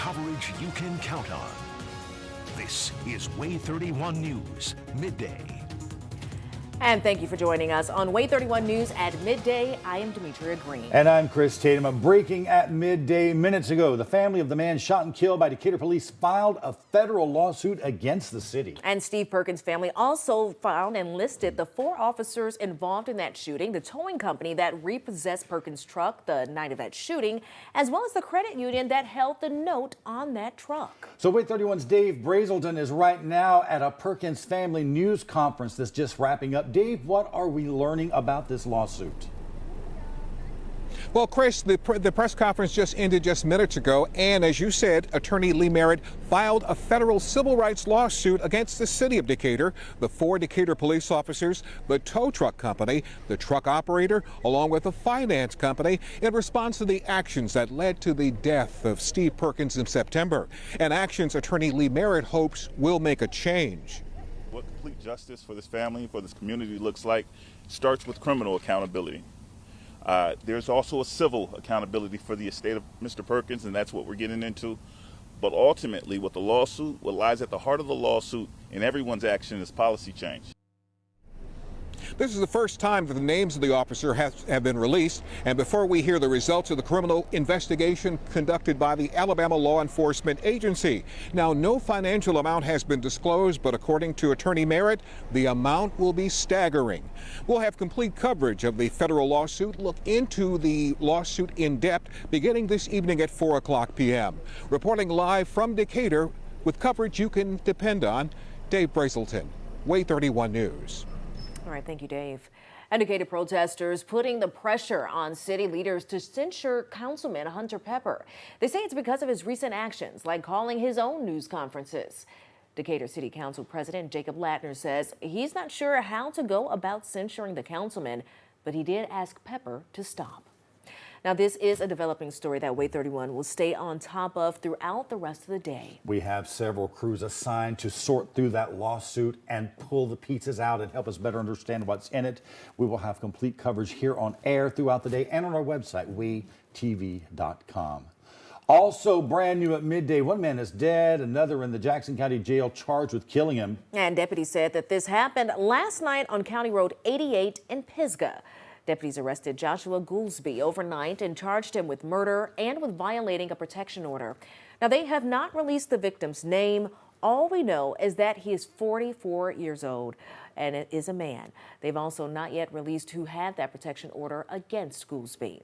Coverage you can count on. This is WAAY 31 News, midday. And thank you for joining us on WAAY 31 News at midday. I am Demetria Green. And I'm Chris Tatum. Breaking at midday minutes ago, the family of the man shot and killed by Decatur police filed a federal lawsuit against the city. And Steve Perkins' family also found and listed the 4 officers involved in that shooting, the towing company that repossessed Perkins' truck the night of that shooting, as well as the credit union that held the note on that truck. So WAAY 31's Dave Brazelton is right now at a Perkins family news conference that's just wrapping up. Dave, what are we learning about this lawsuit? Well, Chris, the press conference just ended just minutes ago, and as you said, Attorney Lee Merritt filed a federal civil rights lawsuit against the city of Decatur, the 4 Decatur police officers, the tow truck company, the truck operator, along with the finance company, in response to the actions that led to the death of Steve Perkins in September, and actions Attorney Lee Merritt hopes will make a change. What complete justice for this family, for this community looks like starts with criminal accountability. There's also a civil accountability for the estate of Mr. Perkins, and that's what we're getting into. But ultimately, with the lawsuit, what lies at the heart of the lawsuit and everyone's action is policy change. This is the first time that the names of the officer have been released, and before we hear the results of the criminal investigation conducted by the Alabama Law Enforcement Agency. Now, no financial amount has been disclosed, but according to Attorney Merritt, the amount will be staggering. We'll have complete coverage of the federal lawsuit, look into the lawsuit in depth, beginning this evening at 4 o'clock p.m. Reporting live from Decatur with coverage you can depend on, Dave Brazelton, WAAY 31 News. All right, thank you, Dave. Educated protesters putting the pressure on city leaders to censure Councilman Hunter Pepper. They say it's because of his recent actions, like calling his own news conferences. Decatur City Council President Jacob Latner says he's not sure how to go about censuring the councilman, but he did ask Pepper to stop. Now, this is a developing story that WAAY 31 will stay on top of throughout the rest of the day. We have several crews assigned to sort through that lawsuit and pull the pieces out and help us better understand what's in it. We will have complete coverage here on air throughout the day and on our website, WAAYTV.com. Also brand new at midday, one man is dead, another in the Jackson County Jail charged with killing him. And deputies said that this happened last night on County Road 88 in Pisgah. Deputies arrested Joshua Goolsby overnight and charged him with murder and with violating a protection order. Now, they have not released the victim's name. All we know is that he is 44 years old and it is a man. They've also not yet released who had that protection order against Goolsby.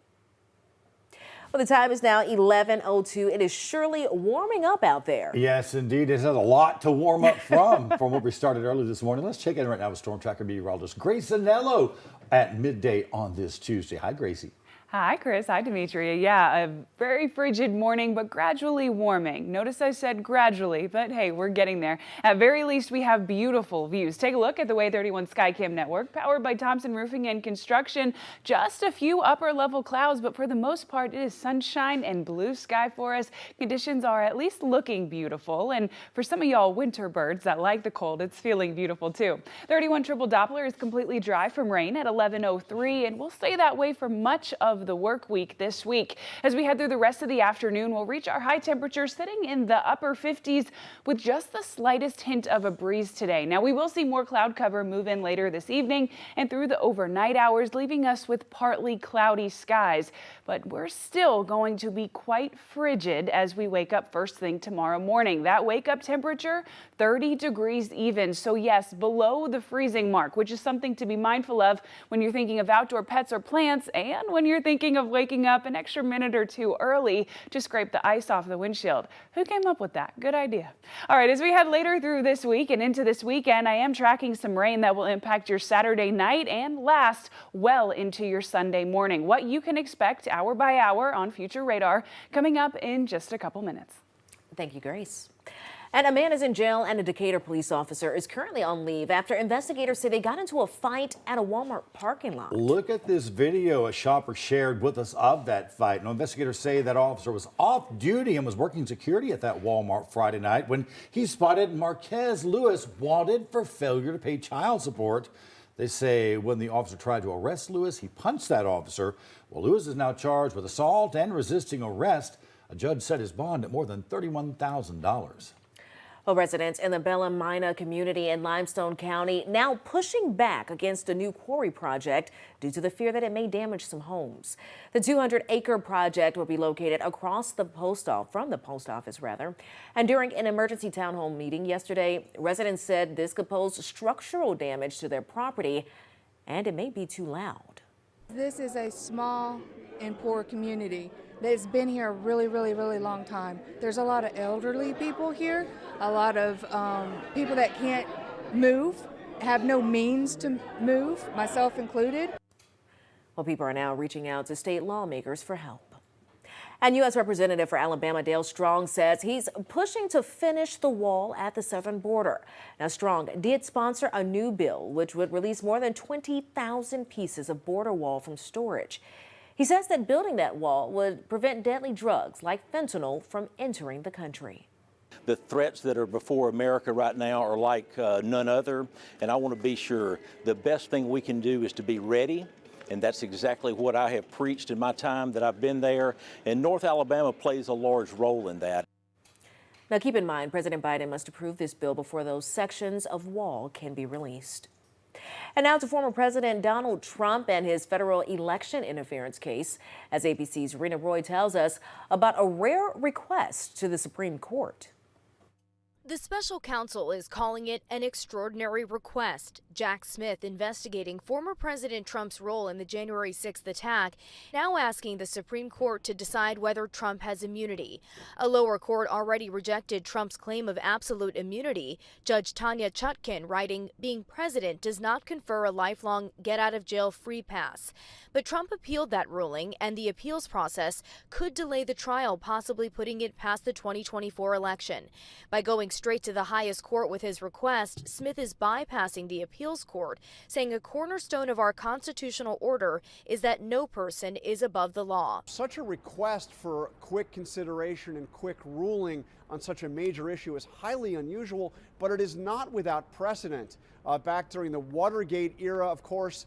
Well, the time is now 11:02. It is surely warming up out there. Yes, indeed. It has a lot to warm up from where we started early this morning. Let's check in right now with Storm Tracker meteorologist Grace Anello at midday on this Tuesday. Hi, Gracie. Hi, Chris. Hi, Demetria. Yeah, a very frigid morning, but gradually warming. Notice I said gradually, but hey, we're getting there. At very least, we have beautiful views. Take a look at the WAAY 31 Skycam network, powered by Thompson Roofing and Construction. Just a few upper-level clouds, but for the most part, it is sunshine and blue sky for us. Conditions are at least looking beautiful, and for some of y'all winter birds that like the cold, it's feeling beautiful too. 31 triple Doppler is completely dry from rain at 11:03, and will stay that way for much of the work week this week. As we head through the rest of the afternoon, we'll reach our high temperatures sitting in the upper 50s with just the slightest hint of a breeze today. Now, we will see more cloud cover move in later this evening and through the overnight hours, leaving us with partly cloudy skies. But we're still going to be quite frigid as we wake up first thing tomorrow morning. That wake up temperature, 30 degrees even. So yes, below the freezing mark, which is something to be mindful of when you're thinking of outdoor pets or plants and when you're thinking of waking up an extra minute or two early to scrape the ice off the windshield. Who came up with that? Good idea. All right, as we head later through this week and into this weekend, I am tracking some rain that will impact your Saturday night and last well into your Sunday morning. What you can expect hour by hour on future radar coming up in just a couple minutes. Thank you, Grace. And a man is in jail and a Decatur police officer is currently on leave after investigators say they got into a fight at a Walmart parking lot. Look at this video a shopper shared with us of that fight. Now, investigators say that officer was off duty and was working security at that Walmart Friday night when he spotted Marquez Lewis wanted for failure to pay child support. They say when the officer tried to arrest Lewis, he punched that officer. Well, Lewis is now charged with assault and resisting arrest. A judge set his bond at more than $31,000. Well, residents in the Bella Mina community in Limestone County now pushing back against a new quarry project due to the fear that it may damage some homes. The 200-acre project will be located across the post office. And during an emergency town hall meeting yesterday, residents said this could pose structural damage to their property and it may be too loud. This is a small and poor community that's been here a really, really, really long time. There's a lot of elderly people here, a lot of people that can't move, have no means to move, myself included. Well, people are now reaching out to state lawmakers for help. And U.S. Representative for Alabama Dale Strong says he's pushing to finish the wall at the southern border. Now, Strong did sponsor a new bill which would release more than 20,000 pieces of border wall from storage. He says that building that wall would prevent deadly drugs like fentanyl from entering the country. The threats that are before America right now are like none other, and I want to be sure the best thing we can do is to be ready, and that's exactly what I have preached in my time that I've been there, and North Alabama plays a large role in that. Now, keep in mind, President Biden must approve this bill before those sections of wall can be released. And now to former President Donald Trump and his federal election interference case, as ABC's Rena Roy tells us about a rare request to the Supreme Court. The special counsel is calling it an extraordinary request. Jack Smith, investigating former President Trump's role in the January 6th attack, now asking the Supreme Court to decide whether Trump has immunity. A lower court already rejected Trump's claim of absolute immunity. Judge Tanya Chutkin writing, "Being president does not confer a lifelong get-out-of-jail-free pass." But Trump appealed that ruling, and the appeals process could delay the trial, possibly putting it past the 2024 election. By going straight to the highest court with his request, Smith is bypassing the appeals court, saying a cornerstone of our constitutional order is that no person is above the law. Such a request for quick consideration and quick ruling on such a major issue is highly unusual, but it is not without precedent. Back during the Watergate era, of course,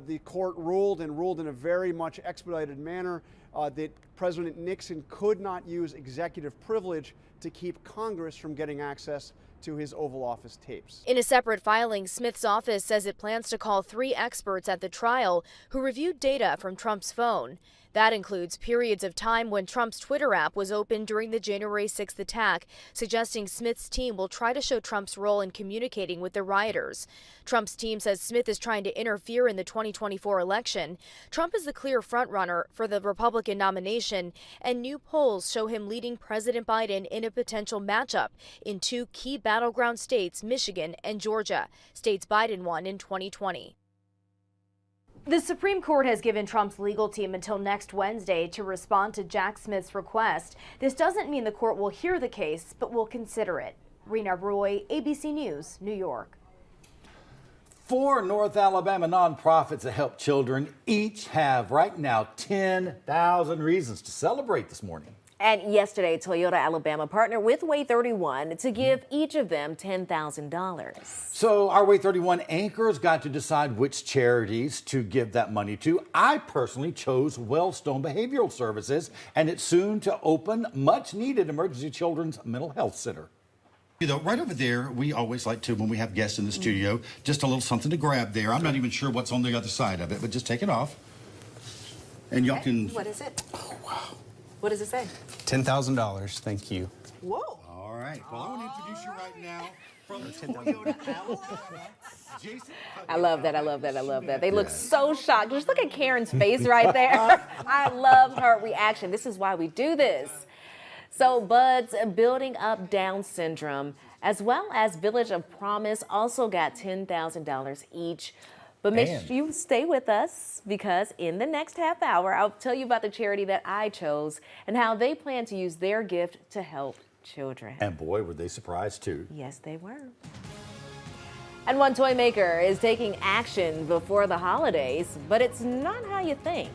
the court ruled in a very much expedited manner that President Nixon could not use executive privilege to keep Congress from getting access to his Oval Office tapes. In a separate filing, Smith's office says it plans to call 3 experts at the trial who reviewed data from Trump's phone. That includes periods of time when Trump's Twitter app was open during the January 6th attack, suggesting Smith's team will try to show Trump's role in communicating with the rioters. Trump's team says Smith is trying to interfere in the 2024 election. Trump is the clear frontrunner for the Republican nomination, and new polls show him leading President Biden in a potential matchup in 2 key battleground states, Michigan and Georgia, states Biden won in 2020. The Supreme Court has given Trump's legal team until next Wednesday to respond to Jack Smith's request. This doesn't mean the court will hear the case, but will consider it. Rena Roy, ABC News, New York. 4 North Alabama nonprofits that help children each have right now 10,000 reasons to celebrate this morning. And yesterday, Toyota Alabama partnered with WAAY 31 to give each of them $10,000. So our WAAY 31 anchors got to decide which charities to give that money to. I personally chose Wellstone Behavioral Services, and it's soon to open much needed emergency children's mental health center. You know, right over there, we always like to, when we have guests in the studio, just a little something to grab there. I'm not even sure what's on the other side of it, but just take it off. And y'all can... What is it? Oh, wow. What does it say? $10,000, thank you. Whoa. All right. Well, I want to introduce you right now from Toyota Alabama. Jason. I love that. I love that. I love that. They look so shocked. Just look at Karen's face right there. I love her reaction. This is why we do this. So Buds Building Up Down Syndrome, as well as Village of Promise, also got $10,000 each. But make sure you stay with us, because in the next half hour, I'll tell you about the charity that I chose and how they plan to use their gift to help children. And boy, were they surprised too. Yes, they were. And one toy maker is taking action before the holidays, but it's not how you think.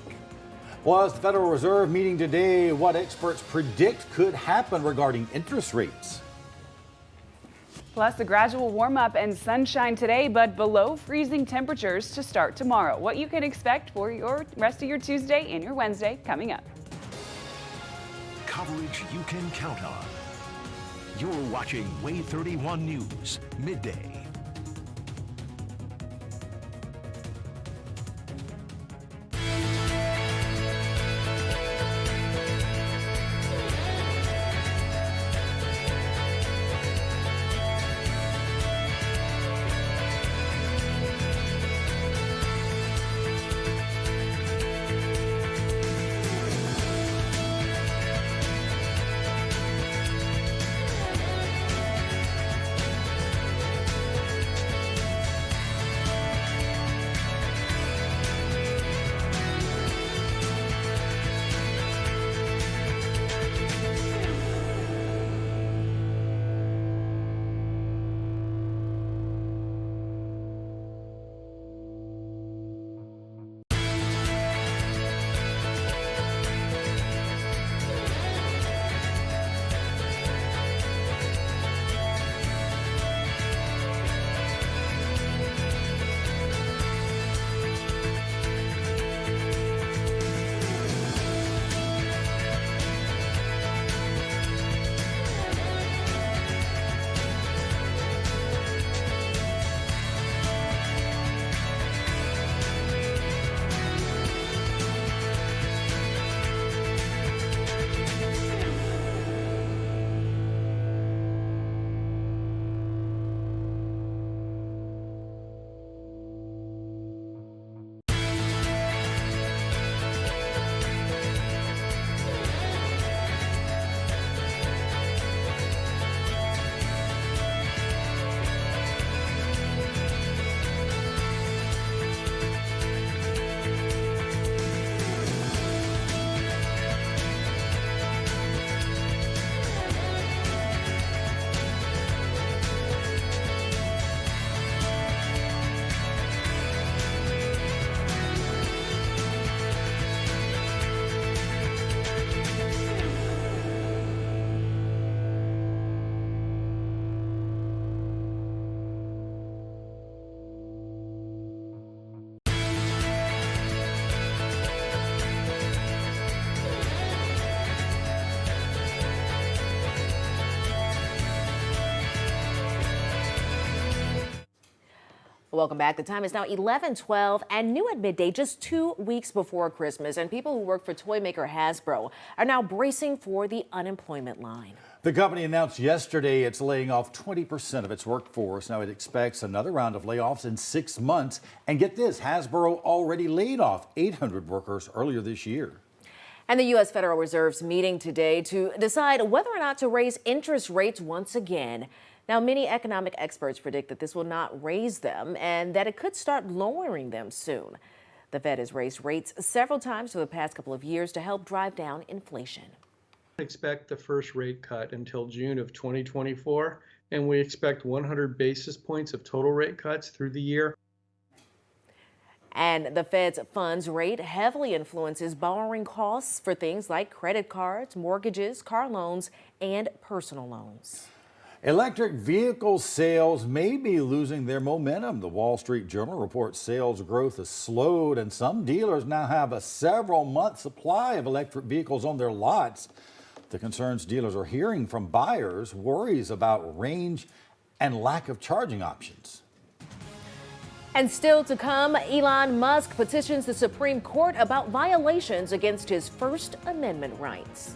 Was the Federal Reserve meeting today what experts predict could happen regarding interest rates? Plus, a gradual warm-up and sunshine today, but below freezing temperatures to start tomorrow. What you can expect for your rest of your Tuesday and your Wednesday coming up. Coverage you can count on. You're watching WAAY 31 News, midday. Welcome back. The time is now 11:12 and new at midday, just 2 weeks before Christmas. And people who work for toy maker Hasbro are now bracing for the unemployment line. The company announced yesterday it's laying off 20% of its workforce. Now it expects another round of layoffs in 6 months. And get this, Hasbro already laid off 800 workers earlier this year. And the U.S. Federal Reserve's meeting today to decide whether or not to raise interest rates once again. Now, many economic experts predict that this will not raise them and that it could start lowering them soon. The Fed has raised rates several times for the past couple of years to help drive down inflation. Expect the first rate cut until June of 2024, and we expect 100 basis points of total rate cuts through the year. And the Fed's funds rate heavily influences borrowing costs for things like credit cards, mortgages, car loans, and personal loans. Electric vehicle sales may be losing their momentum. The Wall Street Journal reports sales growth has slowed, and some dealers now have a several-month supply of electric vehicles on their lots. The concerns dealers are hearing from buyers, worries about range and lack of charging options. And still to come, Elon Musk petitions the Supreme Court about violations against his First Amendment rights.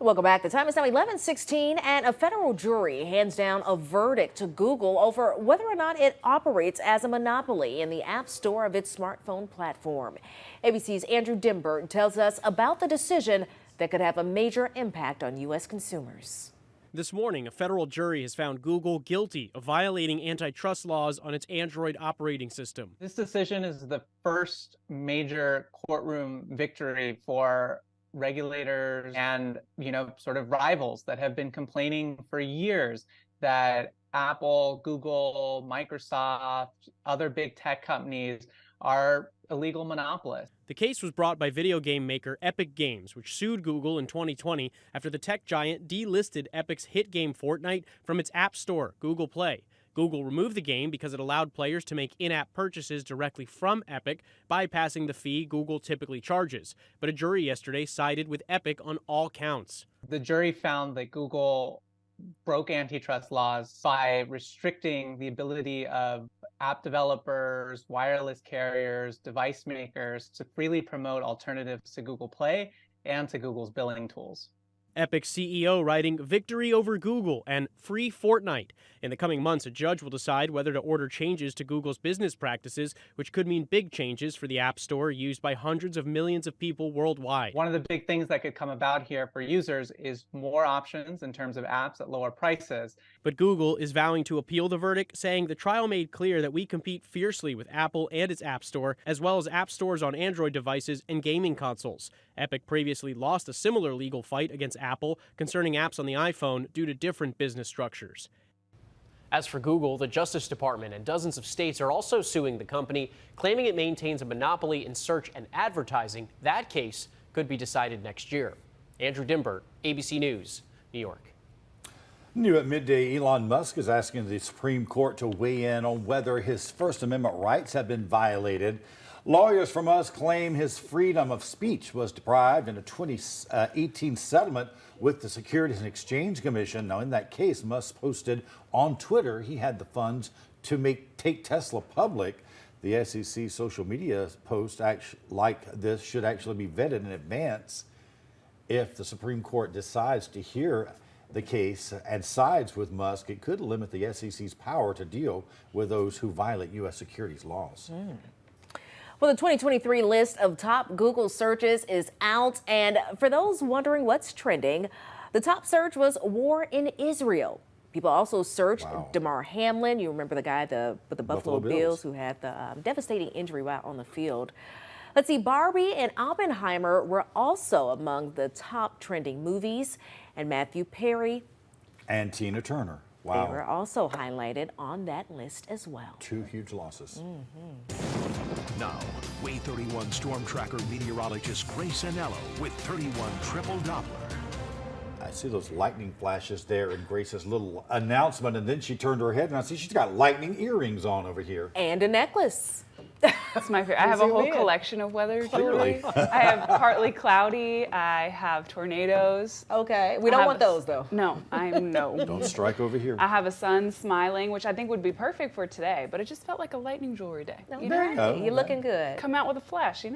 Welcome back. The time is now 11:16, and a federal jury hands down a verdict to Google over whether or not it operates as a monopoly in the App Store of its smartphone platform. ABC's Andrew Dimberg tells us about the decision that could have a major impact on U.S. consumers. This morning, a federal jury has found Google guilty of violating antitrust laws on its Android operating system. This decision is the first major courtroom victory for regulators and, sort of rivals that have been complaining for years that Apple, Google, Microsoft, other big tech companies are illegal monopolists. The case was brought by video game maker Epic Games, which sued Google in 2020 after the tech giant delisted Epic's hit game Fortnite from its app store, Google Play. Google removed the game because it allowed players to make in-app purchases directly from Epic, bypassing the fee Google typically charges. But a jury yesterday sided with Epic on all counts. The jury found that Google broke antitrust laws by restricting the ability of app developers, wireless carriers, device makers to freely promote alternatives to Google Play and to Google's billing tools. Epic CEO writing victory over Google and free Fortnite. In the coming months, a judge will decide whether to order changes to Google's business practices, which could mean big changes for the App Store used by hundreds of millions of people worldwide. One of the big things that could come about here for users is more options in terms of apps at lower prices. But Google is vowing to appeal the verdict, saying the trial made clear that we compete fiercely with Apple and its App Store, as well as app stores on Android devices and gaming consoles. Epic previously lost a similar legal fight against Apple concerning apps on the iPhone due to different business structures. As for Google, the Justice Department and dozens of states are also suing the company, claiming it maintains a monopoly in search and advertising. That case could be decided next year. Andrew Dimberg, ABC News, New York. New at midday, Elon Musk is asking the Supreme Court to weigh in on whether his First Amendment rights have been violated. Lawyers from Musk claim his freedom of speech was deprived in a 2018 settlement with the Securities and Exchange Commission. Now, in that case, Musk posted on Twitter he had the funds to take Tesla public. The SEC social media post like this should actually be vetted in advance. If the Supreme Court decides to hear the case and sides with Musk, it could limit the SEC's power to deal with those who violate U.S. securities laws. Well, the 2023 list of top Google searches is out, and for those wondering what's trending, the top search was war in Israel. People also searched Damar Hamlin. You remember the guy with the Buffalo Bills who had the devastating injury while on the field. Let's see, Barbie and Oppenheimer were also among the top trending movies, and Matthew Perry and Tina Turner. Wow. They were also highlighted on that list as well. Two huge losses. Now, WAAY 31 Storm Tracker meteorologist Grace Anello with 31 Triple Doppler. I see those lightning flashes there in Grace's little announcement, and then she turned her head and I see she's got lightning earrings on over here. And a necklace. That's my favorite. I have a whole collection of weather jewelry. I have partly cloudy. I have tornadoes. Okay. We don't want those, though. No, no. Don't strike over here. I have a sun smiling, which I think would be perfect for today, but it just felt like a lightning jewelry day. You're looking good. Come out with a flash,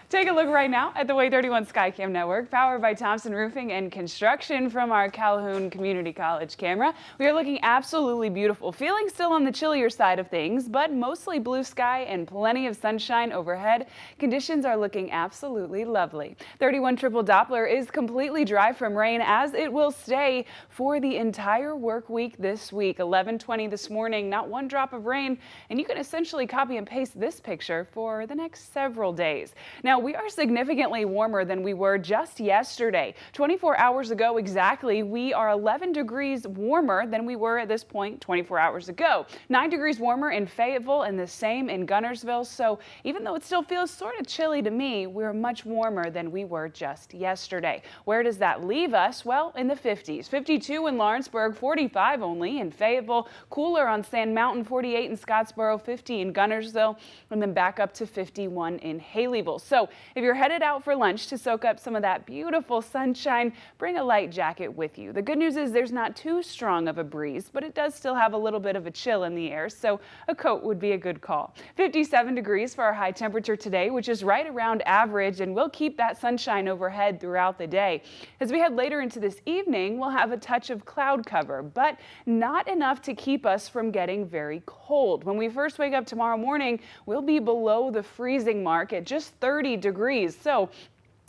Take a look right now at the WAAY 31 Skycam Network, powered by Thompson Roofing and Construction from our Calhoun Community College camera. We are looking absolutely beautiful, feeling still on the chillier side of things, but mostly blue sky and plenty of sunshine overhead. Conditions are looking absolutely lovely. 31 Triple Doppler is completely dry from rain, as it will stay for the entire work week this week. 11:20 this morning, not one drop of rain, and you can essentially copy and paste this picture for the next several days. Now, we are significantly warmer than we were just yesterday. 24 hours ago exactly, we are 11 degrees warmer than we were at this point 24 hours ago. 9 degrees warmer in Fayetteville and the same in Guntersville. So even though it still feels sort of chilly to me, we're much warmer than we were just yesterday. Where does that leave us? Well, in the 50s. 52 in Lawrenceburg, 45 only in Fayetteville, cooler on Sand Mountain, 48 in Scottsboro, 50 in Guntersville, and then back up to 51 in Haleyville. So if you're headed out for lunch to soak up some of that beautiful sunshine, bring a light jacket with you. The good news is there's not too strong of a breeze, but it does still have a little bit of a chill in the air, so a coat would be a good call. 57 degrees degrees for our high temperature today, which is right around average, and we'll keep that sunshine overhead throughout the day. As we head later into this evening, we'll have a touch of cloud cover, but not enough to keep us from getting very cold. When we first wake up tomorrow morning, we'll be below the freezing mark at just 30 degrees. So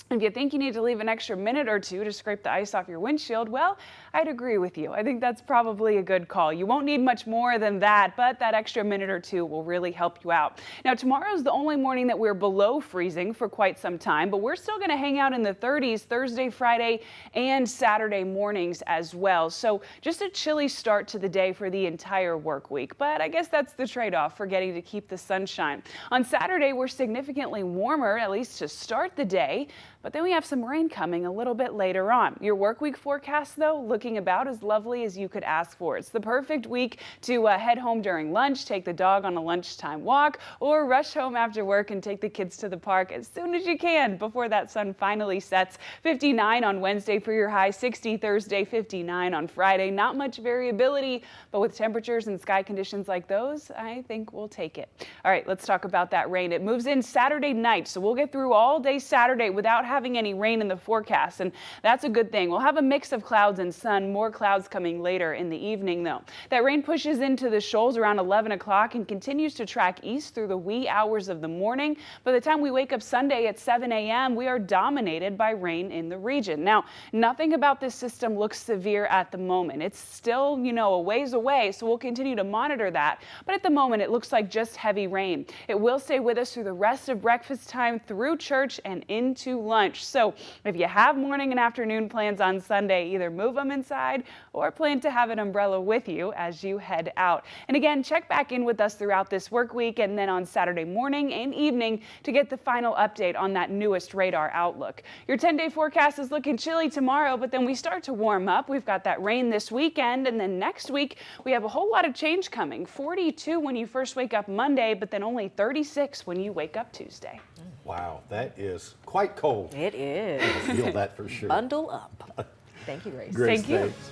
if you think you need to leave an extra minute or two to scrape the ice off your windshield, well, I'd agree with you. I think that's probably a good call. You won't need much more than that, but that extra minute or two will really help you out. Now, tomorrow's the only morning that we're below freezing for quite some time, but we're still going to hang out in the 30s Thursday, Friday, and Saturday mornings as well. So just a chilly start to the day for the entire work week, but I guess that's the trade-off for getting to keep the sunshine. On Saturday, we're significantly warmer, at least to start the day, but then we have some rain coming a little bit later on. Your work week forecast, though, looking about as lovely as you could ask for. It's the perfect week to head home during lunch, take the dog on a lunchtime walk, or rush home after work and take the kids to the park as soon as you can before that sun finally sets. 59 on Wednesday for your high, 60 Thursday, 59 on Friday. Not much variability, but with temperatures and sky conditions like those, I think we'll take it. All right, let's talk about that rain. It moves in Saturday night, so we'll get through all day Saturday without having any rain in the forecast, and that's a good thing. We'll have a mix of clouds and sun, more clouds coming later in the evening though. That rain pushes into the shoals around 11 o'clock and continues to track east through the wee hours of the morning. By the time we wake up Sunday at 7 a.m., we are dominated by rain in the region. Now, nothing about this system looks severe at the moment. It's still, a ways away, so we'll continue to monitor that. But at the moment, it looks like just heavy rain. It will stay with us through the rest of breakfast time, through church, and into lunch. So if you have morning and afternoon plans on Sunday, either move them inside or plan to have an umbrella with you as you head out. And again, check back in with us throughout this work week and then on Saturday morning and evening to get the final update on that newest radar outlook. Your 10-day forecast is looking chilly tomorrow, but then we start to warm up. We've got that rain this weekend, and then next week we have a whole lot of change coming. 42 when you first wake up Monday, but then only 36 when you wake up Tuesday. Wow, that is quite cold. It is. I feel that for sure. Bundle up. Thank you, Grace. Grace, Thank you. thanks.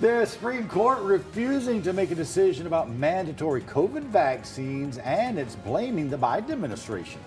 The Supreme Court refusing to make a decision about mandatory COVID vaccines, and it's blaming the Biden administration.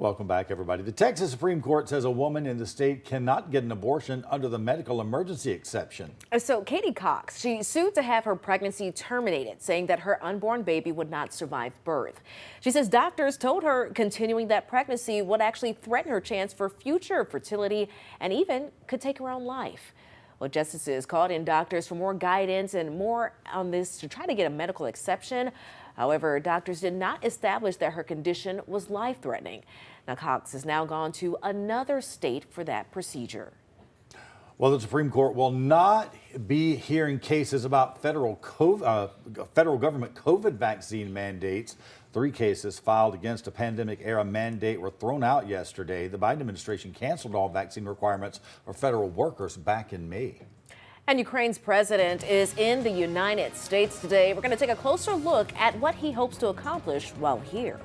Welcome back, everybody. The Texas Supreme Court says a woman in the state cannot get an abortion under the medical emergency exception. So Katie Cox, she sued to have her pregnancy terminated, saying that her unborn baby would not survive birth. She says doctors told her continuing that pregnancy would actually threaten her chance for future fertility and even could take her own life. Well, justices called in doctors for more guidance and more on this to try to get a medical exception. However, doctors did not establish that her condition was life-threatening. Now, Cox has now gone to another state for that procedure. Well, the Supreme Court will not be hearing cases about federal government COVID vaccine mandates. 3 cases filed against a pandemic-era mandate were thrown out yesterday. The Biden administration canceled all vaccine requirements for federal workers back in May. And Ukraine's president is in the United States today. We're going to take a closer look at what he hopes to accomplish while here.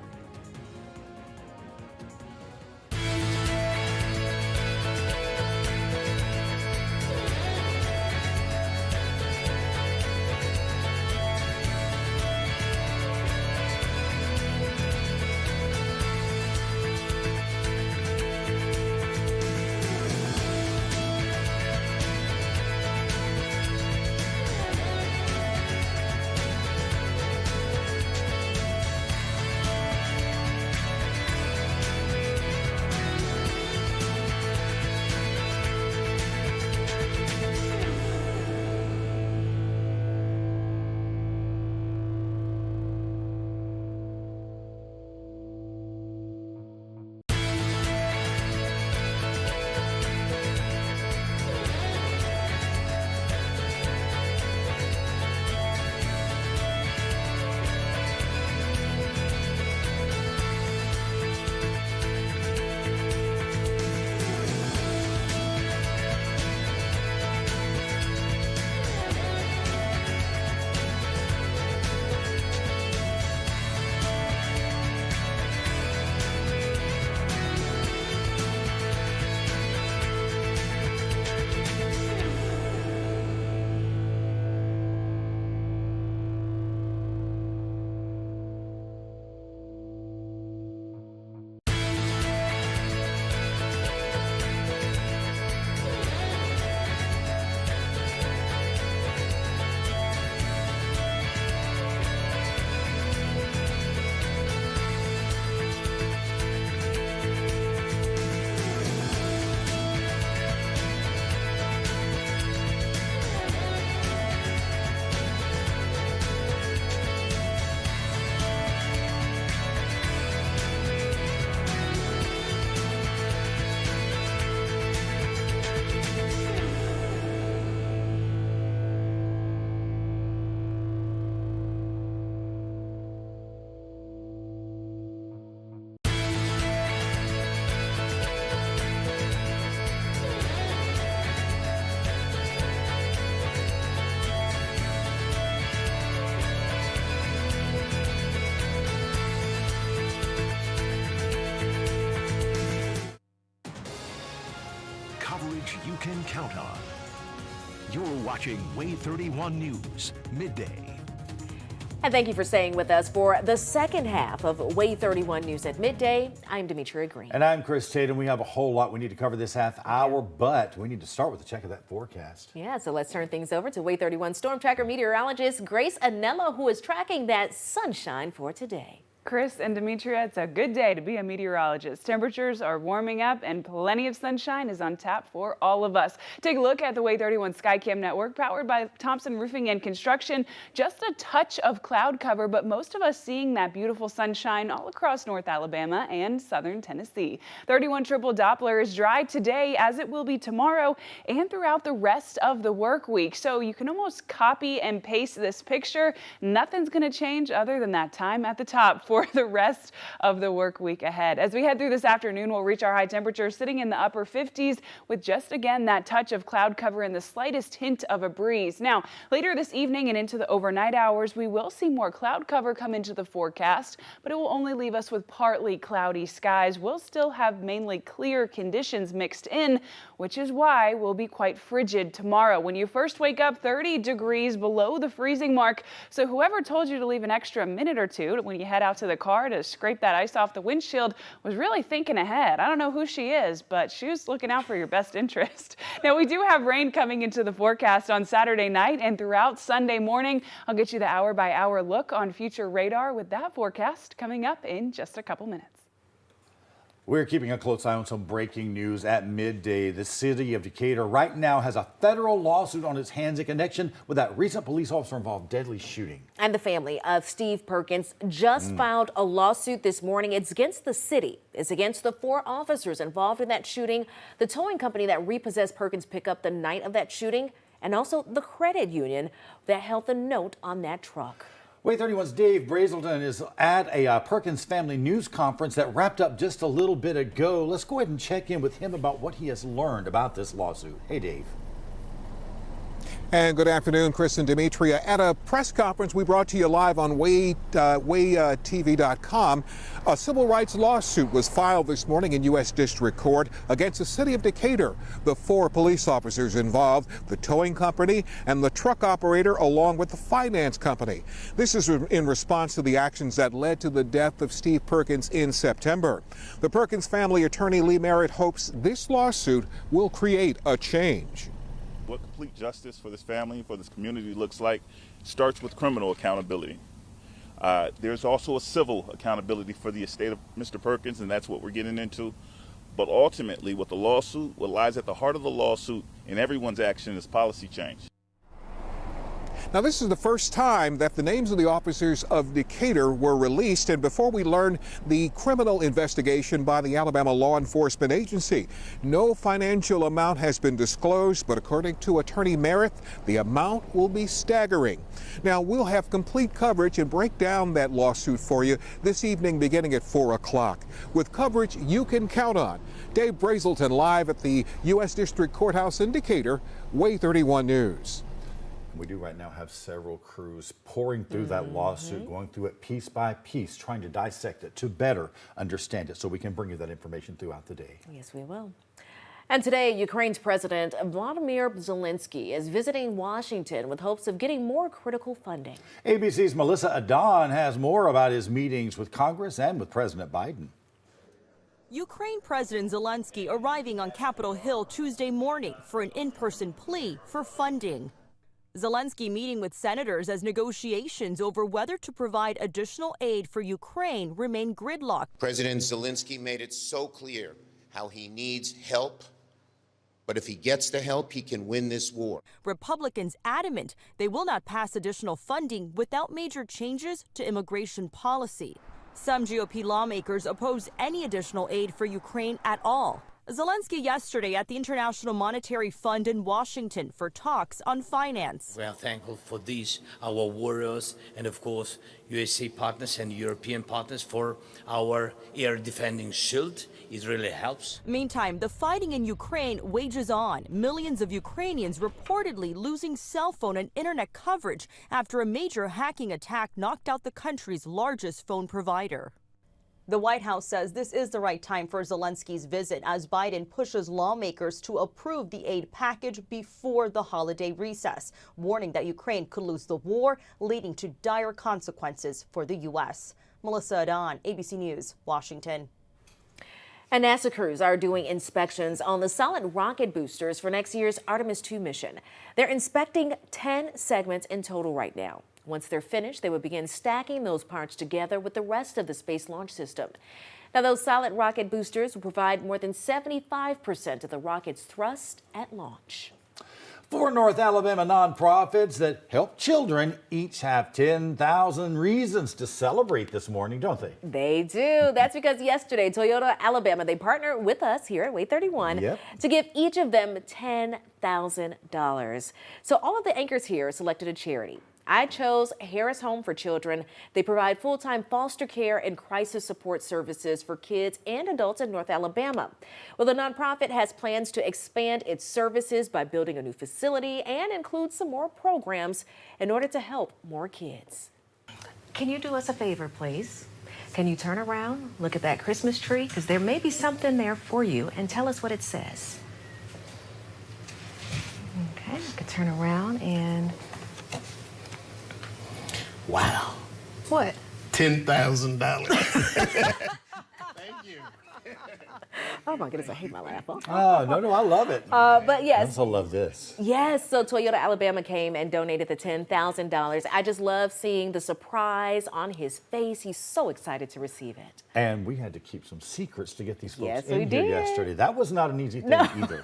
Coverage you can count on. You're watching WAAY 31 News, midday. And thank you for staying with us for the second half of WAAY 31 News at midday. I'm Demetria Green. And I'm Chris Tatum. We have a whole lot we need to cover this half hour, but we need to start with a check of that forecast. Yeah, so let's turn things over to WAAY 31 storm tracker meteorologist Grace Anello, who is tracking that sunshine for today. Chris and Demetria, it's a good day to be a meteorologist. Temperatures are warming up and plenty of sunshine is on tap for all of us. Take a look at the WAAY 31 Skycam network powered by Thompson Roofing and Construction. Just a touch of cloud cover, but most of us seeing that beautiful sunshine all across North Alabama and southern Tennessee. 31 triple Doppler is dry today, as it will be tomorrow and throughout the rest of the work week. So you can almost copy and paste this picture. Nothing's going to change other than that time at the top for the rest of the work week ahead. As we head through this afternoon, we'll reach our high temperature sitting in the upper 50s with just again that touch of cloud cover and the slightest hint of a breeze. Now, later this evening and into the overnight hours, we will see more cloud cover come into the forecast, but it will only leave us with partly cloudy skies. We'll still have mainly clear conditions mixed in, which is why we'll be quite frigid tomorrow. When you first wake up, 30 degrees below the freezing mark. So whoever told you to leave an extra minute or two when you head out to to the car to scrape that ice off the windshield was really thinking ahead. I don't know who she is, but she was looking out for your best interest. Now, we do have rain coming into the forecast on Saturday night and throughout Sunday morning. I'll get you the hour-by-hour look on future radar with that forecast coming up in just a couple minutes. We're keeping a close eye on some breaking news at midday. The city of Decatur right now has a federal lawsuit on its hands in connection with that recent police officer involved deadly shooting. And the family of Steve Perkins just filed a lawsuit this morning. It's against the city. It's against the 4 officers involved in that shooting, the towing company that repossessed Perkins' pickup the night of that shooting, and also the credit union that held the note on that truck. WAAY 31's Dave Brazelton is at a Perkins family news conference that wrapped up just a little bit ago. Let's go ahead and check in with him about what he has learned about this lawsuit. Hey, Dave. And good afternoon, Chris and Demetria. At a press conference we brought to you live on WAAY.TV.com, a civil rights lawsuit was filed this morning in U.S. District Court against the city of Decatur. The 4 police officers involved, the towing company and the truck operator, along with the finance company. This is in response to the actions that led to the death of Steve Perkins in September. The Perkins family attorney Lee Merritt hopes this lawsuit will create a change. What complete justice for this family, for this community looks like starts with criminal accountability. There's also a civil accountability for the estate of Mr. Perkins, and that's what we're getting into. But ultimately, with the lawsuit, what lies at the heart of the lawsuit and everyone's action is policy change. Now, this is the first time that the names of the officers of Decatur were released, and before we learn the criminal investigation by the Alabama Law Enforcement Agency, no financial amount has been disclosed, but according to Attorney Merritt, the amount will be staggering. Now, we'll have complete coverage and break down that lawsuit for you this evening beginning at 4 o'clock, with coverage you can count on. Dave Brazelton live at the U.S. District Courthouse in Decatur, WAAY 31 News. We do right now have several crews pouring through that lawsuit, going through it piece by piece, trying to dissect it to better understand it so we can bring you that information throughout the day. Yes, we will. And today, Ukraine's President Vladimir Zelensky is visiting Washington with hopes of getting more critical funding. ABC's Melissa Adon has more about his meetings with Congress and with President Biden. Ukraine President Zelensky arriving on Capitol Hill Tuesday morning for an in-person plea for funding. Zelensky meeting with senators as negotiations over whether to provide additional aid for Ukraine remain gridlocked. President Zelensky made it so clear how he needs help, but if he gets the help, he can win this war. Republicans adamant they will not pass additional funding without major changes to immigration policy. Some GOP lawmakers oppose any additional aid for Ukraine at all. Zelensky yesterday at the International Monetary Fund in Washington for talks on finance. We are thankful for these, our warriors, and of course, USA partners and European partners for our air defending shield. It really helps. Meantime, the fighting in Ukraine wages on. Millions of Ukrainians reportedly losing cell phone and internet coverage after a major hacking attack knocked out the country's largest phone provider. The White House says this is the right time for Zelensky's visit as Biden pushes lawmakers to approve the aid package before the holiday recess, warning that Ukraine could lose the war, leading to dire consequences for the U.S. Melissa Adon, ABC News, Washington. And NASA crews are doing inspections on the solid rocket boosters for next year's Artemis II mission. They're inspecting 10 segments in total right now. Once they're finished, they will begin stacking those parts together with the rest of the Space Launch System. Now, those solid rocket boosters will provide more than 75% of the rocket's thrust at launch. 4 North Alabama nonprofits that help children each have 10,000 reasons to celebrate this morning, don't they? They do. That's because yesterday, Toyota Alabama, they partnered with us here at WAAY 31 to give each of them $10,000. So all of the anchors here selected a charity. I chose Harris Home for Children. They provide full-time foster care and crisis support services for kids and adults in North Alabama. Well, the nonprofit has plans to expand its services by building a new facility and include some more programs in order to help more kids. Can you do us a favor, please? Can you turn around, look at that Christmas tree? Because there may be something there for you, and tell us what it says. Okay, you can turn around and... Wow. What? $10,000. Oh my goodness, I hate my laugh. Oh, no, I love it. But yes. I also love this. Yes, so Toyota Alabama came and donated the $10,000. I just love seeing the surprise on his face. He's so excited to receive it. And we had to keep some secrets to get these folks Yes, in we here did. yesterday. That was not an easy thing either.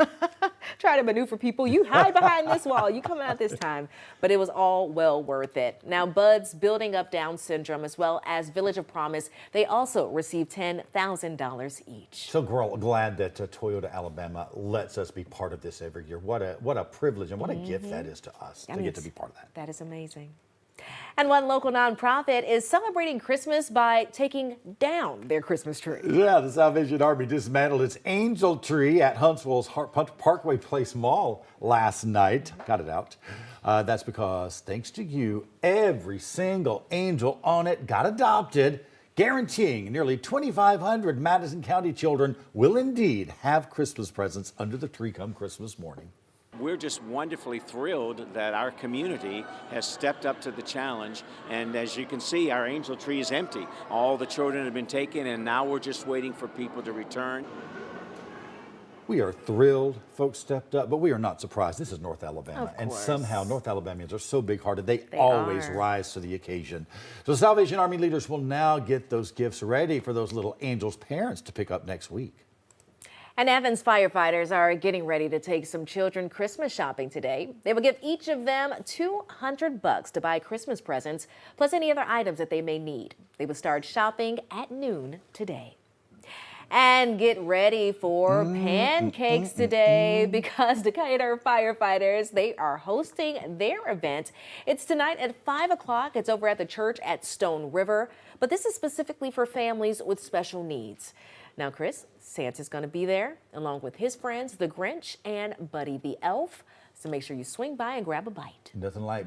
Try to maneuver people. You hide behind this wall. You come out this time. But it was all well worth it. Now, Buds Building Up Down Syndrome, as well as Village of Promise, they also received $10,000 each. So glad that Toyota Alabama lets us be part of this every year. What a privilege and what a gift that is to us to get to be part of that. That is amazing. And one local nonprofit is celebrating Christmas by taking down their Christmas tree. Yeah, the Salvation Army dismantled its angel tree at Huntsville's Parkway Place Mall last night. Got it out. That's because, thanks to you, every single angel on it got adopted, guaranteeing nearly 2,500 Madison County children will indeed have Christmas presents under the tree come Christmas morning. We're just wonderfully thrilled that our community has stepped up to the challenge. And as you can see, our angel tree is empty. All the children have been taken, and now we're just waiting for people to return. We are thrilled folks stepped up, but we are not surprised. This is North Alabama, and somehow North Alabamians are so big-hearted, they always rise to the occasion. So Salvation Army leaders will now get those gifts ready for those little angels' parents to pick up next week. And Evans firefighters are getting ready to take some children Christmas shopping today. They will give each of them $200 to buy Christmas presents, plus any other items that they may need. They will start shopping at noon today. And get ready for pancakes today because Decatur firefighters, they are hosting their event. It's tonight at 5 o'clock. It's over at the church at Stone River, but this is specifically for families with special needs. Now, Chris, Santa's going to be there along with his friends, the Grinch and Buddy the Elf. So make sure you swing by and grab a bite. Nothing like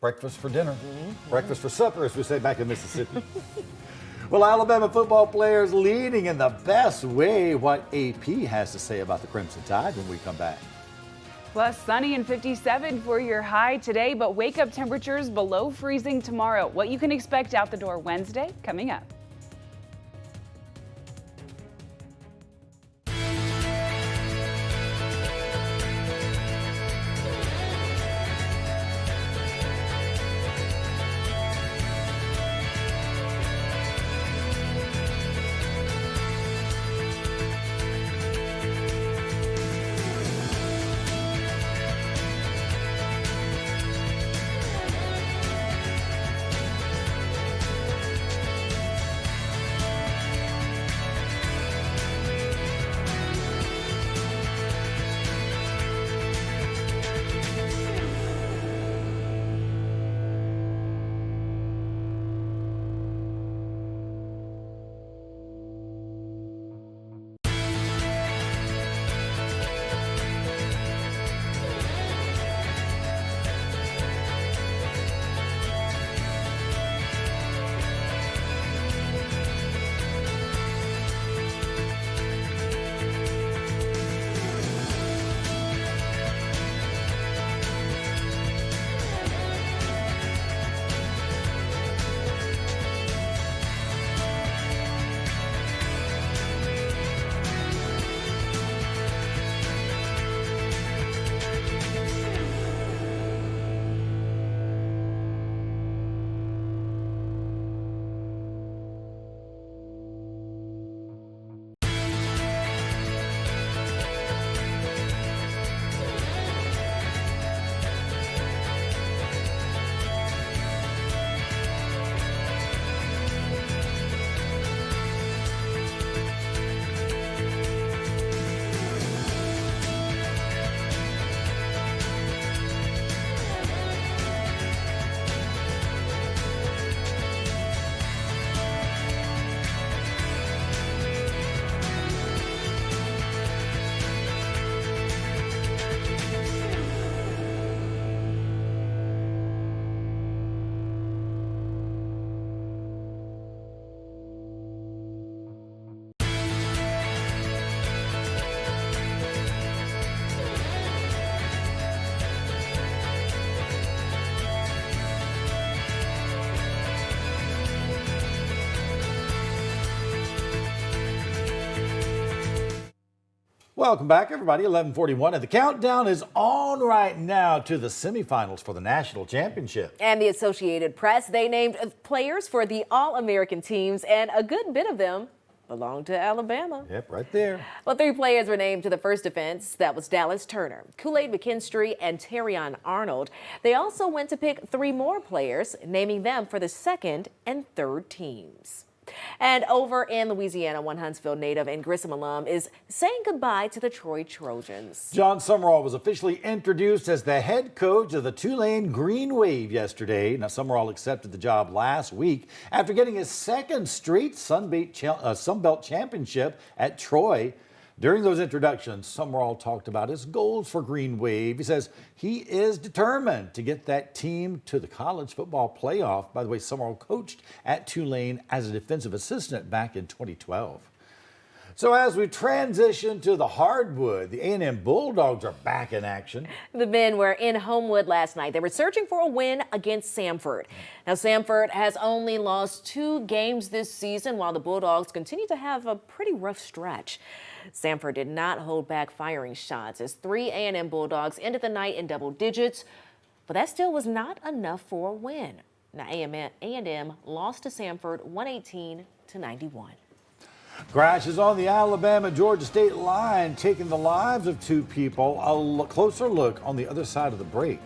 breakfast for dinner, breakfast for supper, as we say back in Mississippi. Well, Alabama football players leading in the best way. What AP has to say about the Crimson Tide when we come back. Plus sunny and 57 for your high today, but wake up temperatures below freezing tomorrow. What you can expect out the door Wednesday coming up. Welcome back, everybody. 11:41, and the countdown is on right now to the semifinals for the national championship. And the Associated Press, they named players for the All-American teams, and a good bit of them belong to Alabama. Yep, right there. Well, 3 players were named to the first defense. That was Dallas Turner, Kool-Aid McKinstry, and Terrion Arnold. They also went to pick 3 more players, naming them for the second and third teams. And over in Louisiana, one Huntsville native and Grissom alum is saying goodbye to the Troy Trojans. John Summerall was officially introduced as the head coach of the Tulane Green Wave yesterday. Now, Summerall accepted the job last week after getting his second straight Sunbelt championship at Troy. During those introductions, Summerall talked about his goals for Green Wave. He says he is determined to get that team to the college football playoff. By the way, Summerall coached at Tulane as a defensive assistant back in 2012. So as we transition to the hardwood, the A&M Bulldogs are back in action. The men were in Homewood last night. They were searching for a win against Samford. Now, Samford has only lost 2 games this season, while the Bulldogs continue to have a pretty rough stretch. Samford did not hold back firing shots as 3 A&M Bulldogs ended the night in double digits, but that still was not enough for a win. Now, A&M lost to Samford 118-91. Crashes on the Alabama-Georgia state line taking the lives of 2 people. A closer look on the other side of the break.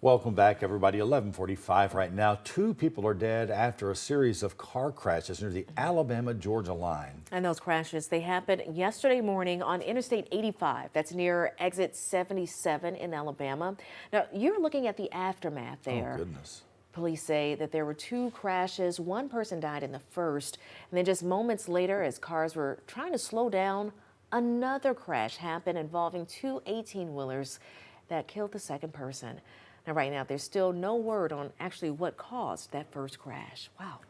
Welcome back, everybody. 11:45 right now. 2 people are dead after a series of car crashes near the Alabama-Georgia line. And those crashes, they happened yesterday morning on Interstate 85. That's near exit 77 in Alabama. Now, you're looking at the aftermath there. Oh, goodness. Police say that there were 2 crashes. 1 person died in the first. And then just moments later, as cars were trying to slow down, another crash happened involving 2 18-wheelers that killed the second person. Now, right now, there's still no word on actually what caused that first crash. Wow.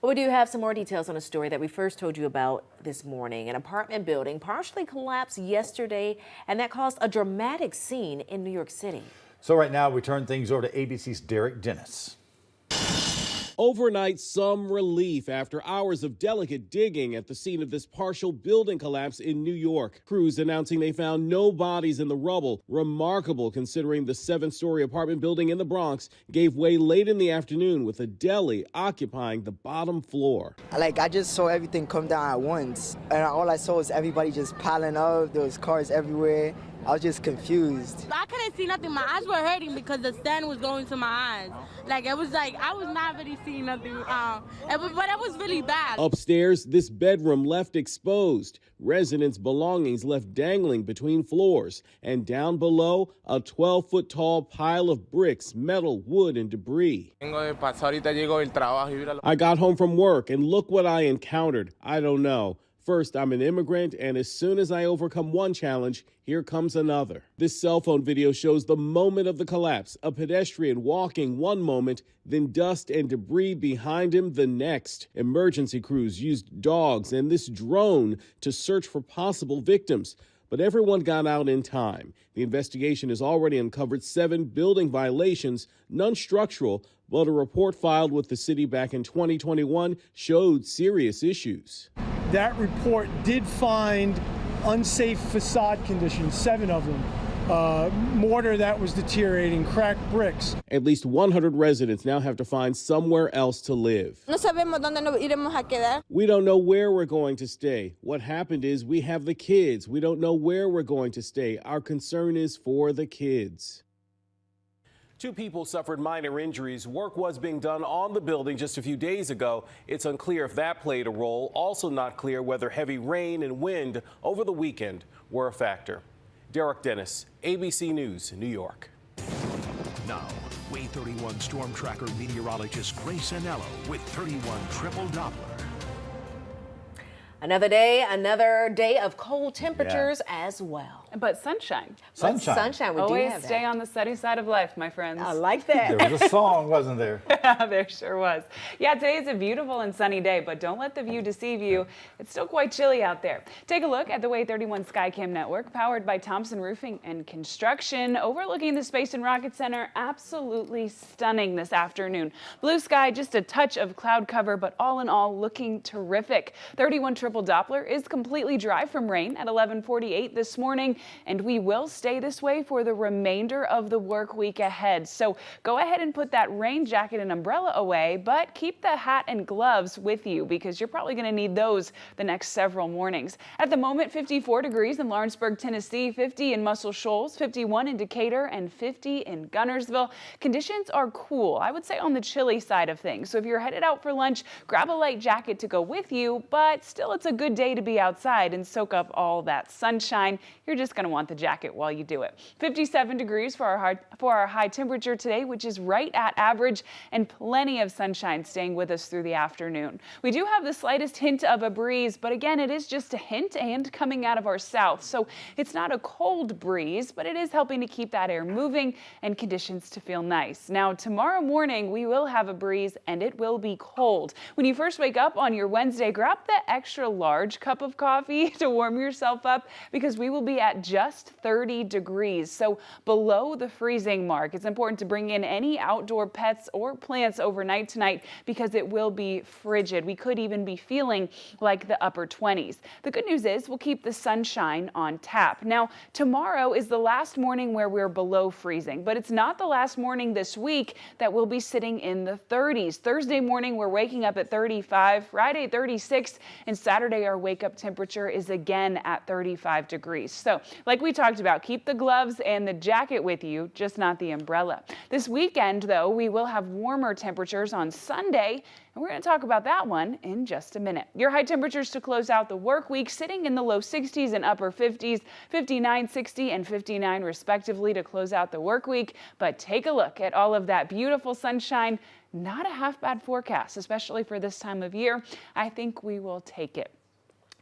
Well, we do have some more details on a story that we first told you about this morning. An apartment building partially collapsed yesterday, and that caused a dramatic scene in New York City. So right now, we turn things over to ABC's Derek Dennis. Overnight, some relief after hours of delicate digging at the scene of this partial building collapse in New York. Crews announcing they found no bodies in the rubble. Remarkable considering the 7-story apartment building in the Bronx gave way late in the afternoon with a deli occupying the bottom floor. I just saw everything come down at once, and all I saw was everybody just piling up. There was cars everywhere. I was just confused. I couldn't see see nothing. My eyes were hurting because the sand was going to my eyes. Like, it was like, I was not really seeing nothing. But it was really bad. Upstairs, this bedroom left exposed. Residents' belongings left dangling between floors. And down below, a 12-foot tall pile of bricks, metal, wood, and debris. I got home from work, and look what I encountered. I don't know. First, I'm an immigrant, and as soon as I overcome one challenge, here comes another. This cell phone video shows the moment of the collapse, a pedestrian walking one moment, then dust and debris behind him the next. Emergency crews used dogs and this drone to search for possible victims, but everyone got out in time. The investigation has already uncovered 7 building violations, none structural, but a report filed with the city back in 2021 showed serious issues. That report did find unsafe facade conditions, 7 of them. Mortar that was deteriorating, cracked bricks. At least 100 residents now have to find somewhere else to live. No sabemos dónde nos iremos a quedar. We don't know where we're going to stay. What happened is we have the kids. We don't know where we're going to stay. Our concern is for the kids. 2 people suffered minor injuries. Work was being done on the building just a few days ago. It's unclear if that played a role. Also not clear whether heavy rain and wind over the weekend were a factor. Derek Dennis, ABC News, New York. Now, WAAY 31 Storm Tracker meteorologist Grace Anello with 31 Triple Doppler. Another day of cold temperatures as well. But sunshine. Sunshine, we Always do have stay that. on the sunny side of life, my friends. I like that. There was a song, wasn't there? There sure was. Yeah, today is a beautiful and sunny day, but don't let the view deceive you. It's still quite chilly out there. Take a look at the WAAY 31 Skycam network, powered by Thompson Roofing and Construction, overlooking the Space and Rocket Center. Absolutely stunning this afternoon. Blue sky, just a touch of cloud cover, but all in all, looking terrific. 31 Triple Doppler is completely dry from rain at 11:48 this morning, and we will stay this way for the remainder of the work week ahead. So go ahead and put that rain jacket and umbrella away, but keep the hat and gloves with you because you're probably going to need those the next several mornings. At the moment, 54 degrees in Lawrenceburg, Tennessee, 50 in Muscle Shoals, 51 in Decatur, and 50 in Gunnersville. Conditions are cool, I would say on the chilly side of things. So if you're headed out for lunch, grab a light jacket to go with you, but still it's a good day to be outside and soak up all that sunshine. You're just going to want the jacket while you do it. 57 degrees for our high temperature today, which is right at average, and plenty of sunshine staying with us through the afternoon. We do have the slightest hint of a breeze, but again, it is just a hint and coming out of our south. So it's not a cold breeze, but it is helping to keep that air moving and conditions to feel nice. Now, tomorrow morning, we will have a breeze and it will be cold. When you first wake up on your Wednesday, grab the extra large cup of coffee to warm yourself up because we will be at just 30 degrees, so below the freezing mark. It's important to bring in any outdoor pets or plants overnight tonight because it will be frigid. We could even be feeling like the upper 20s. The good news is we'll keep the sunshine on tap. Now, tomorrow is the last morning where we're below freezing, but it's not the last morning this week that we'll be sitting in the 30s. Thursday morning, we're waking up at 35, Friday 36, and Saturday our wake-up temperature is again at 35 degrees. So, like we talked about, keep the gloves and the jacket with you, just not the umbrella. This weekend, though, we will have warmer temperatures on Sunday, and we're going to talk about that one in just a minute. Your high temperatures to close out the work week sitting in the low 60s and upper 50s, 59, 60, and 59 respectively to close out the work week. But take a look at all of that beautiful sunshine. Not a half bad forecast, especially for this time of year. I think we will take it.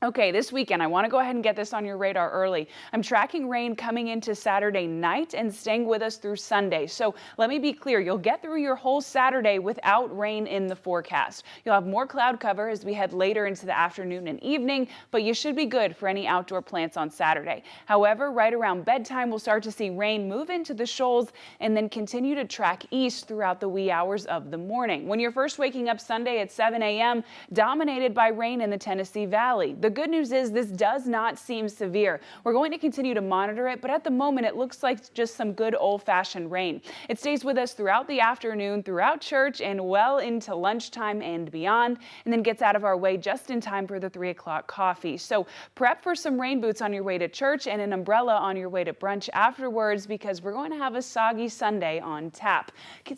Okay, this weekend, I want to go ahead and get this on your radar early. I'm tracking rain coming into Saturday night and staying with us through Sunday. So let me be clear, you'll get through your whole Saturday without rain in the forecast. You'll have more cloud cover as we head later into the afternoon and evening, but you should be good for any outdoor plants on Saturday. However, right around bedtime, we'll start to see rain move into the shoals and then continue to track east throughout the wee hours of the morning. When you're first waking up Sunday at 7 a.m., dominated by rain in the Tennessee Valley. The The good news is this does not seem severe. We're going to continue to monitor it, but at the moment it looks like just some good old-fashioned rain. It stays with us throughout the afternoon, throughout church, and well into lunchtime and beyond, and then gets out of our way just in time for the 3 o'clock coffee. So prep for some rain boots on your way to church and an umbrella on your way to brunch afterwards, because we're going to have a soggy Sunday on tap.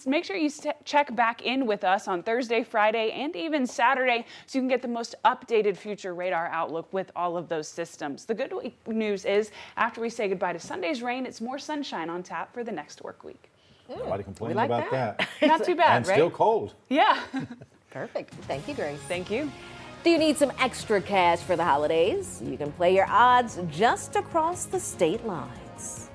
Make sure you check back in with us on Thursday, Friday, and even Saturday so you can get the most updated future radar outlook with all of those systems. The good news is after we say goodbye to Sunday's rain, it's more sunshine on tap for the next work week. Nobody complaining like about that. Not too bad, And right? still cold. Yeah. Perfect. Thank you, Grace. Thank you. Do you need some extra cash for the holidays? You can play your odds just across the state lines.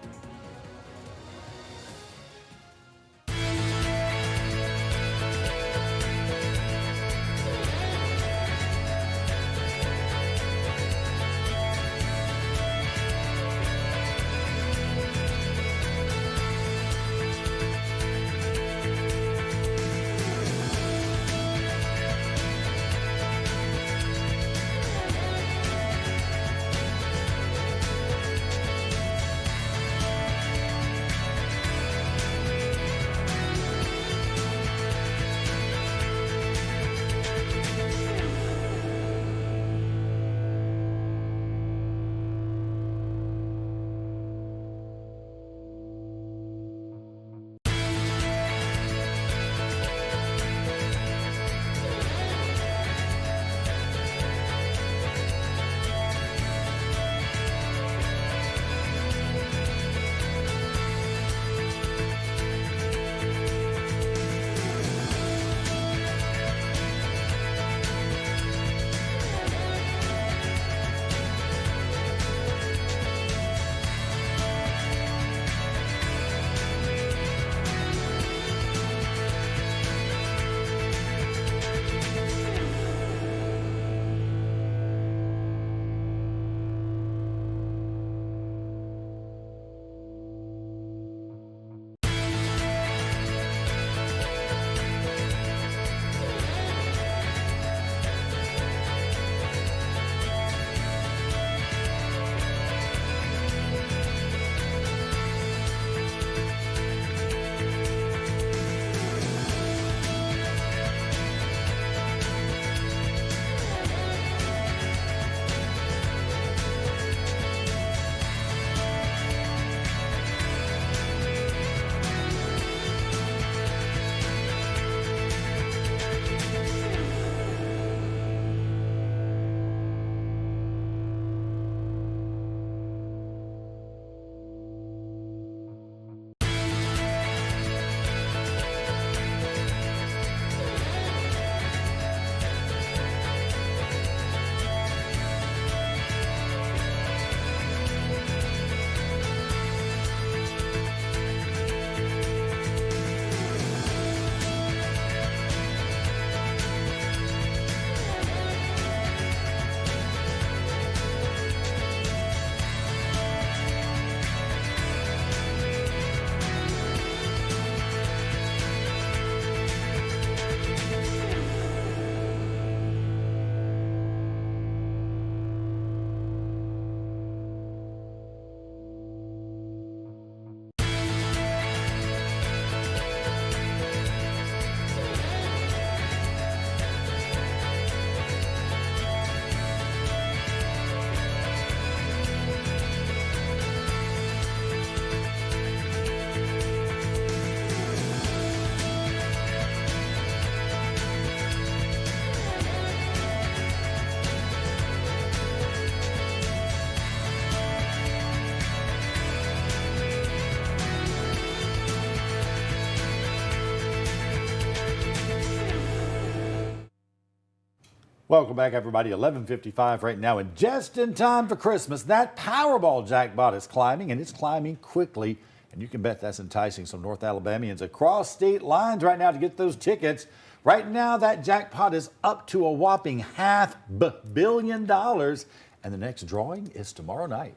Welcome back, everybody. 11:55 right now, and just in time for Christmas. That Powerball jackpot is climbing, and it's climbing quickly. And you can bet that's enticing some North Alabamians across state lines right now to get those tickets. Right now, that jackpot is up to a whopping $500 million, and the next drawing is tomorrow night.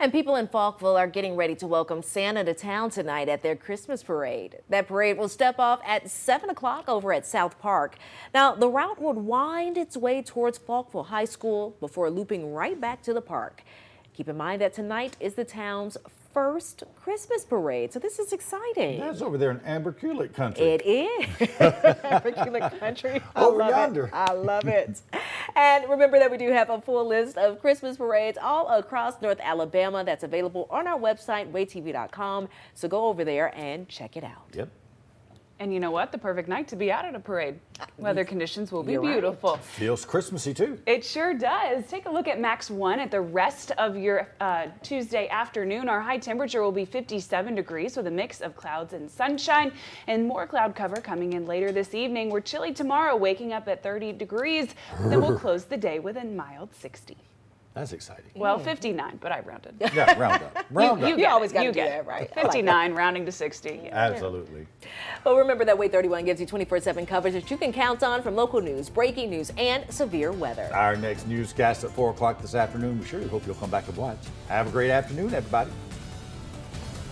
And people in Falkville are getting ready to welcome Santa to town tonight at their Christmas parade. That parade will step off at 7 o'clock over at South Park. Now, the route would wind its way towards Falkville High School before looping right back to the park. Keep in mind that tonight is the town's first Christmas parade, so this is exciting. That's over there in Amberculic country. It is. Amberculic country. Over yonder. I love it. And remember that we do have a full list of Christmas parades all across North Alabama that's available on our website, WAAYTV.com. So go over there and check it out. Yep. And you know what? The perfect night to be out at a parade. Weather conditions will be beautiful. Right. Feels Christmassy too. It sure does. Take a look at Max 1 at the rest of your Tuesday afternoon. Our high temperature will be 57 degrees with a mix of clouds and sunshine, and more cloud cover coming in later this evening. We're chilly tomorrow, waking up at 30 degrees. Then we'll close the day with a mild 60. That's exciting. Well, 59, but I rounded. Yeah, round up. Round up. You always got to do that, right? 59, rounding to 60. Yeah. Absolutely. Well, remember that WAAY 31 gives you 24/7 coverage that you can count on from local news, breaking news, and severe weather. Our next newscast at 4 o'clock this afternoon. We sure hope you'll come back and watch. Have a great afternoon, everybody.